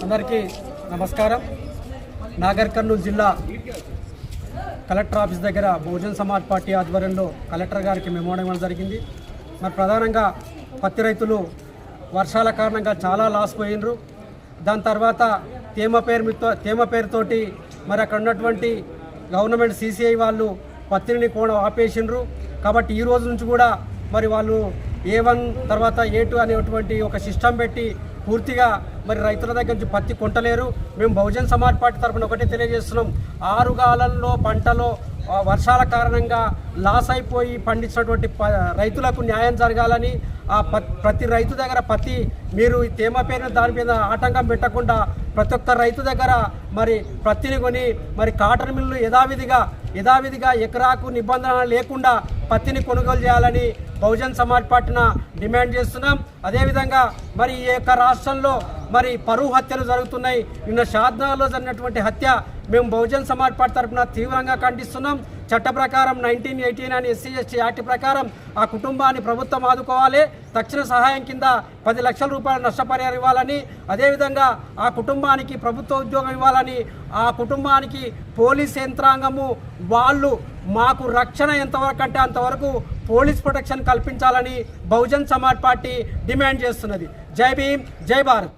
అందరికీ నమస్కారం. నాగర్ కర్నూలు జిల్లా కలెక్టర్ ఆఫీస్ దగ్గర బహుజన్ సమాజ్ పార్టీ ఆధ్వర్యంలో కలెక్టర్ గారికి మెమో ఇవ్వడం జరిగింది. మరి ప్రధానంగా పత్తి రైతులు వర్షాల కారణంగా చాలా లాస్ పోయినరు. దాని తర్వాత తేమ పేరుతోటి మరి అక్కడ ఉన్నటువంటి గవర్నమెంట్ CCI వాళ్ళు పత్తిని కూడా ఆపేసిండ్రు. కాబట్టి ఈ రోజు నుంచి కూడా మరి వాళ్ళు A1 తర్వాత A2 అనేటువంటి ఒక సిస్టమ్ పెట్టి పూర్తిగా మరి రైతుల దగ్గర నుంచి పత్తి కొంటలేరు. మేము బహుజన్ సమాజ్ పార్టీ తరఫున ఒకటే తెలియజేస్తున్నాం, ఆరుగాలంలో పంటలో వర్షాల కారణంగా లాస్ అయిపోయి పండించినటువంటి రైతులకు న్యాయం జరగాలని, ఆ ప్రతి రైతు దగ్గర పత్తి మీరు తేమ పేరున దాని మీద ఆటంకం పెట్టకుండా ప్రతి ఒక్క రైతు దగ్గర మరి పత్తిని కొని మరి కాటన్ మిల్లు యథావిధిగా ఎకరాకు నిబంధన లేకుండా పత్తిని కొనుగోలు చేయాలని బహుజన్ సమాజ్ పార్టీన డిమాండ్ చేస్తున్నాం. అదేవిధంగా మరి ఈ యొక్క రాష్ట్రంలో మరి పరువు హత్యలు జరుగుతున్నాయి. నిన్న షాద్నగర్లో జరిగినటువంటి హత్య మేము బహుజన్ సమాజ్ పార్టీ తరఫున తీవ్రంగా ఖండిస్తున్నాం. చట్ట ప్రకారం 1989 SC/ST యాక్ట్ ప్రకారం ఆ కుటుంబాన్ని ప్రభుత్వం ఆదుకోవాలి. తక్షణ సహాయం కింద 10 లక్షల రూపాయల నష్టపరిహారం ఇవ్వాలని, అదేవిధంగా ఆ కుటుంబానికి ప్రభుత్వ ఉద్యోగం ఇవ్వాలని, ఆ కుటుంబానికి పోలీస్ యంత్రాంగము వాళ్ళు మాకు రక్షణ ఎంతవరకు అంటే అంతవరకు పోలీస్ ప్రొటెక్షన్ కల్పించాలని బహుజన్ సమాజ్ పార్టీ డిమాండ్ చేస్తున్నది. జై భీమ్, జై భారత్.